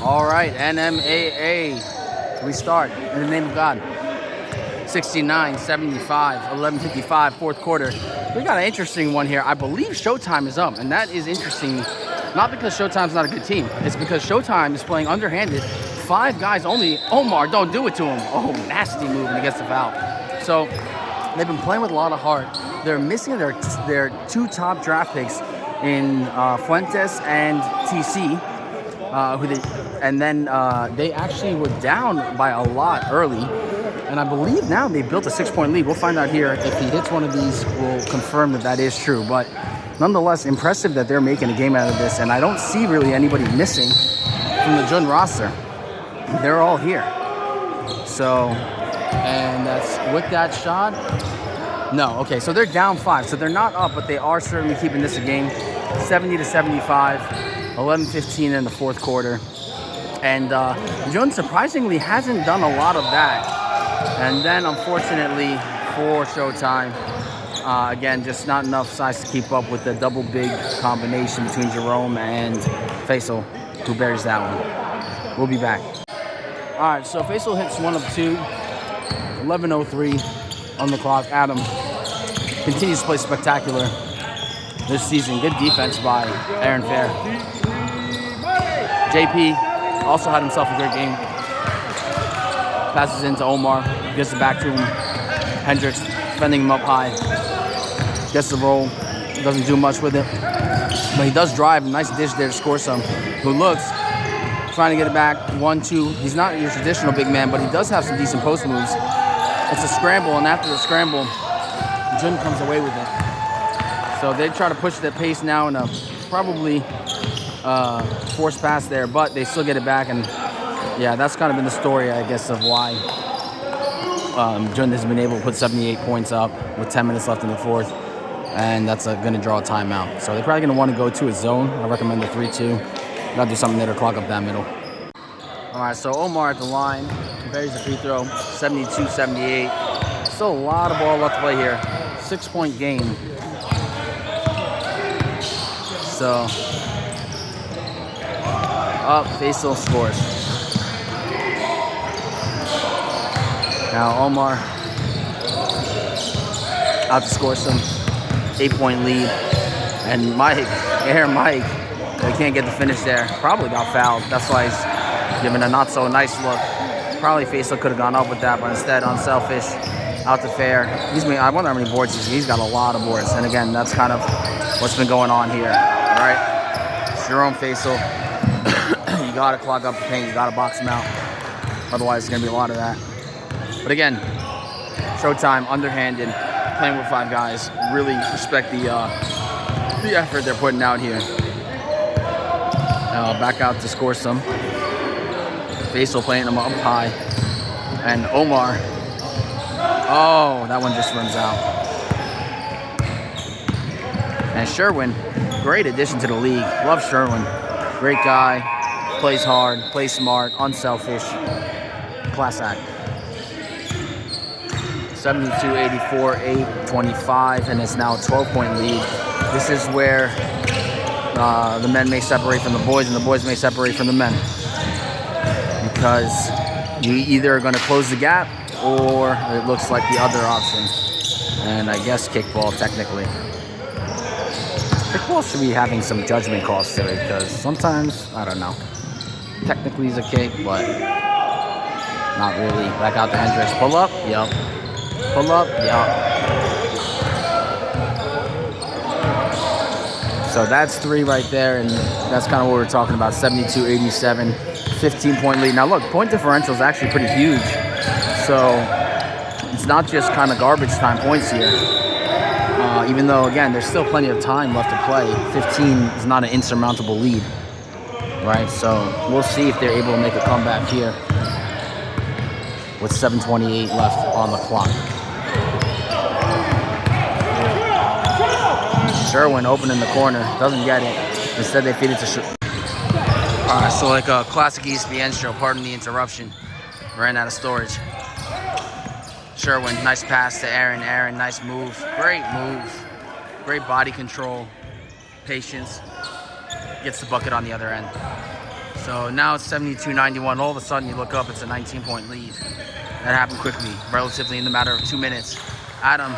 All right, NMAA. We start in the name of God. 69-75, 11:55, fourth quarter. We got an interesting one here. I believe Showtime is up, and that is interesting. Not because Showtime's not a good team. It's because Showtime is playing underhanded. 5 guys only. Omar, don't do it to him. Oh, nasty move, and he gets the foul. So they've been playing with a lot of heart. They're missing their 2 top draft picks in Fuentes and TC. They actually were down by a lot early. And I believe now they built a 6-point lead. We'll find out here. If he hits one of these, we'll confirm that is true. But nonetheless, impressive that they're making a game out of this. And I don't see really anybody missing from the Jun roster. They're all here. So, and that's with that shot. No, okay, so they're down 5. So they're not up, but they are certainly keeping this a game. 70-75, 11:15 in the fourth quarter. And Jun surprisingly hasn't done a lot of that. And then, unfortunately, for Showtime, again, just not enough size to keep up with the double big combination between Jerome and Faisal, who buries that one. We'll be back. All right, so Faisal hits 1 of 2, 11:03 on the clock. Adam continues to play spectacular this season. Good defense by Aaron Fair. JP also had himself a great game. Passes into Omar, gets it back to him. Hendricks defending him up high. Gets the roll, doesn't do much with it. But he does drive, a nice dish there to score some. Who looks, trying to get it back, 1-2. He's not your traditional big man, but he does have some decent post moves. It's a scramble, and after the scramble, Jun comes away with it. So they try to push the pace now in a probably forced pass there, but they still get it back. And yeah, that's kind of been the story, I guess, of why Jun has been able to put 78 points up with 10 minutes left in the fourth. And that's going to draw a timeout. So they're probably going to want to go to a zone. I recommend the 3-2. Got to do something there to clog up that middle. All right, so Omar at the line. Buries the free throw, 72-78. Still a lot of ball left to play here. 6-point game. So, up, Faisal scores. Now Omar out to score some. 8-point lead. And Mike, he can't get the finish there. Probably got fouled. That's why he's giving a not so nice look. Probably Faisal could have gone up with that, but instead, unselfish, out to Fair. I wonder how many boards he's got. A lot of boards. And again, that's kind of what's been going on here. All right? It's your own Faisal. You got to clog up the paint. You got to box him out. Otherwise, it's going to be a lot of that. But again, Showtime, underhanded, playing with 5 guys. Really respect the effort they're putting out here. Back out to score some. Faisal playing him up high. And Omar. Oh, that one just runs out. And Sherwin, great addition to the league. Love Sherwin. Great guy. Plays hard, plays smart, unselfish. Class act. 72-84, 8-25, and it's now a 12-point lead. This is where the men may separate from the boys, and the boys may separate from the men. Because you either are going to close the gap, or it looks like the other option. And I guess kickball, technically. Kickball should be having some judgment calls to it, because sometimes, I don't know. Technically it's a kick, but not really. Back out to Hendricks. Pull up? Yup. Pull up? Yup. So that's 3 right there, and that's kind of what we're talking about. 72-87, 15-point lead. Now look, point differential is actually pretty huge. So it's not just kind of garbage time points here. Even though, again, there's still plenty of time left to play. 15 is not an insurmountable lead. Right, so we'll see if they're able to make a comeback here with 7:28 left on the clock. Sherwin open in the corner, doesn't get it. Instead, they feed it to Sherwin. All right, so like a classic ESPN show, pardon the interruption. Ran out of storage. Sherwin, nice pass to Aaron. Aaron, nice move. Great move. Great body control. Patience. Gets the bucket on the other end. So now it's 72-91. All of a sudden you look up, it's a 19-point lead. That happened quickly, relatively in the matter of 2 minutes. Adam,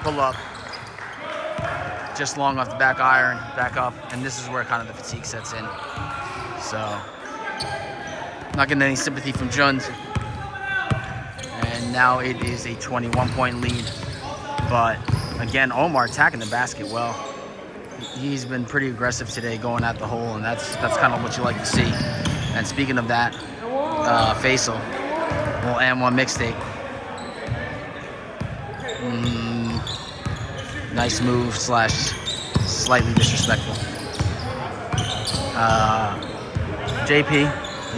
pull up. Just long off the back iron, back up. And this is where kind of the fatigue sets in. So, not getting any sympathy from Jund. And now it is a 21-point lead. But again, Omar attacking the basket well. He's been pretty aggressive today going at the hole, and that's kind of what you like to see. And speaking of that, Faisal, little M1 mixtape. Nice move / slightly disrespectful. JP,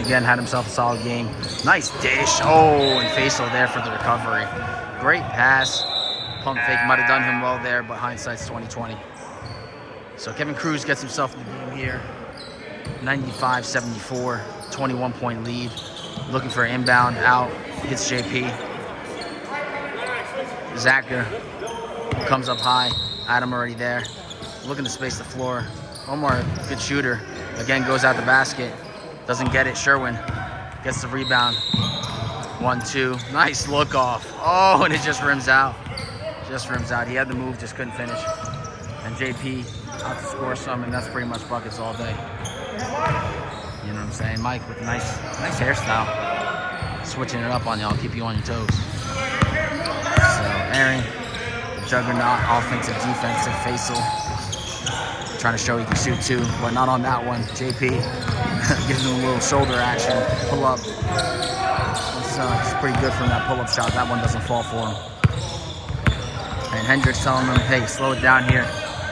again, had himself a solid game. Nice dish. Oh, and Faisal there for the recovery. Great pass. Pump fake might have done him well there, but hindsight's 20/20. So Kevin Cruz gets himself in the game here. 95-74, 21-point lead. Looking for an inbound out. Hits JP. Zachar comes up high. Adam already there. Looking to space the floor. Omar, good shooter. Again, goes out the basket. Doesn't get it. Sherwin gets the rebound. 1-2. Nice look off. Oh, and it just rims out. Just rims out. He had the move, just couldn't finish. And JP out to score some, and that's pretty much buckets all day. You know what I'm saying? Mike with a nice hairstyle. Switching it up on y'all, keep you on your toes. So Aaron, the juggernaut, offensive, defensive, Faisal. Trying to show he can shoot too, but not on that one. JP gives him a little shoulder action, pull up. It's pretty good from that pull-up shot. That one doesn't fall for him. And Hendricks telling him, hey, slow it down here.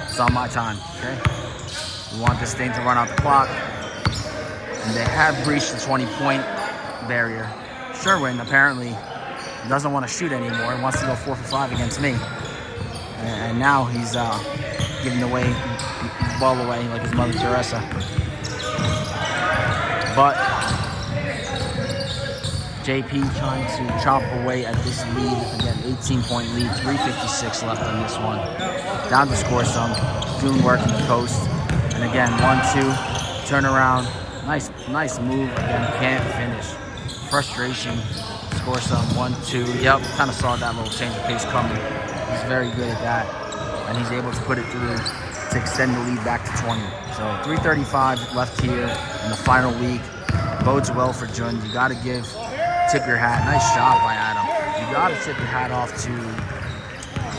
It's on my time, okay? We want this thing to run out the clock. And they have breached the 20-point barrier. Sherwin apparently doesn't want to shoot anymore. He wants to go 4 for 5 against me. And now he's giving the ball away like his mother Teresa. But JP trying to chop away at this lead. Again, 18-point lead, 3:56 left on this one. Down to score some. Doing work in the post. And again, 1-2, turnaround. Nice move. Again, can't finish. Frustration. Score some. 1-2. Yep, kind of saw that little change of pace coming. He's very good at that. And he's able to put it through to extend the lead back to 20. So 3:35 left here in the final week. Bodes well for Jund. You got to tip your hat. Nice shot by Adam. You got to tip your hat off to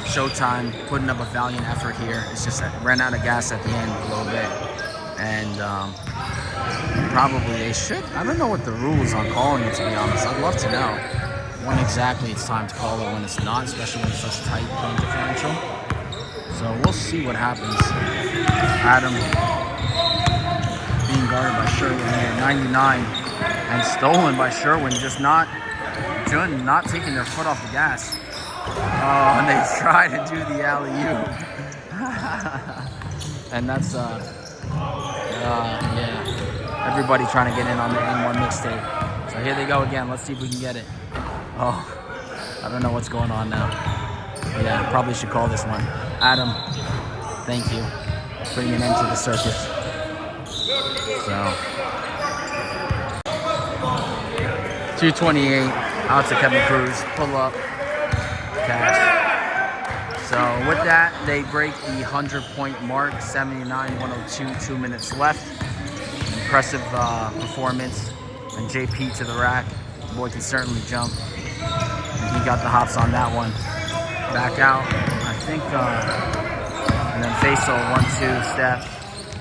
Showtime, putting up a valiant effort here. It's just that ran out of gas at the end a little bit. And probably they should. I don't know what the rules on calling it, to be honest. I'd love to know when exactly it's time to call it, when it's not, especially when it's such a tight point differential. So we'll see what happens. Adam being guarded by Sherwin here, 99, and stolen by Sherwin. Just not taking their foot off the gas. Oh, and they try to do the alley-oop. And that's, yeah. Everybody trying to get in on the N1 mixtape. So here they go again. Let's see if we can get it. Oh, I don't know what's going on now. Yeah, probably should call this one. Adam, thank you. Putting an end to the circus. So, 2:28, out to Kevin Cruz, pull up, cash. So with that, they break the 100-point mark, 79-102, 2 minutes left. Impressive performance, and JP to the rack. The boy can certainly jump. And he got the hops on that one. Back out, I think, and then Faisal, 1-2, step,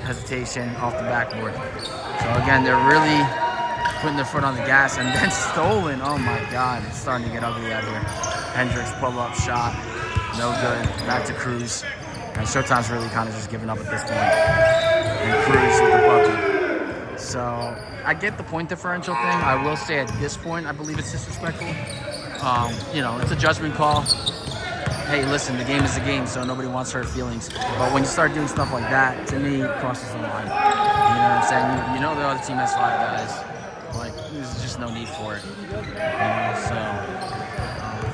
hesitation off the backboard. So again, they're really putting their foot on the gas, and then stolen. Oh my God, it's starting to get ugly out here. Hendricks pull-up shot, no good. Back to Cruz, and Showtime's really kind of just giving up at this point. And Cruz with the bucket. So I get the point differential thing. I will say at this point, I believe it's disrespectful. You know, it's a judgment call. Hey, listen, the game is a game, so nobody wants hurt feelings. But when you start doing stuff like that, to me, it crosses the line. You know what I'm saying? You know the other team has 5 guys. Like, there's just no need for it. You know, so,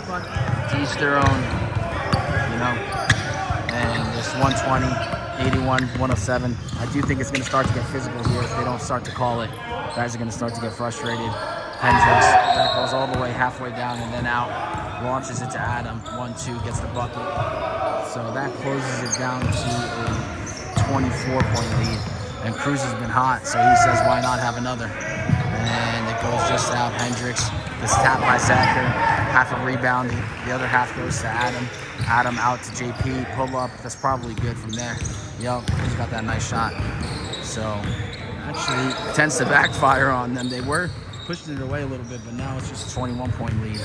but to each their own, you know. And it's 120, 81, 107. I do think it's going to start to get physical here if they don't start to call it. Guys are going to start to get frustrated. Hendricks, that goes all the way halfway down and then out. Launches it to Adam. 1-2, gets the bucket. So that closes it down to a 24-point lead. And Cruz has been hot, so he says, why not have another? And it goes just out. Hendricks gets tapped by Zachary. Half a rebound. The other half goes to Adam. Adam out to JP. Pull up. That's probably good from there. Yup, he's got that nice shot. So actually tends to backfire on them. They were pushing it away a little bit, but now it's just a 21-point lead.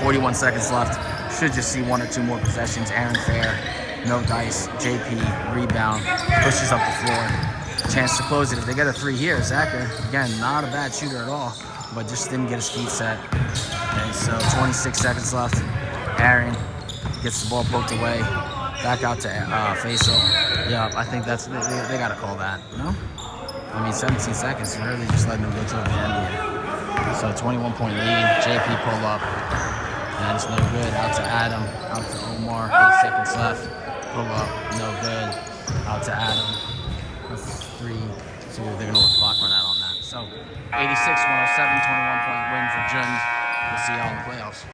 41 seconds left. Should just see 1 or 2 more possessions. Aaron Fair, no dice. JP, rebound, pushes up the floor. Chance to close it. If they get a 3 here, Zachary, again, not a bad shooter at all, but just didn't get his feet set. And so 26 seconds left. Aaron gets the ball poked away. Back out to Faisal. Yeah, I think that's, they got to call that, no? I mean, 17 seconds, really just letting them go to the end here. So 21-point lead, JP pull up, and it's no good. Out to Adam, out to Omar, 8 seconds left. Pull up, no good. Out to Adam. That's 3, 2, they're going to let the clock run out on that. So 86-107, 21-point win for Jund. We'll see y'all in the playoffs.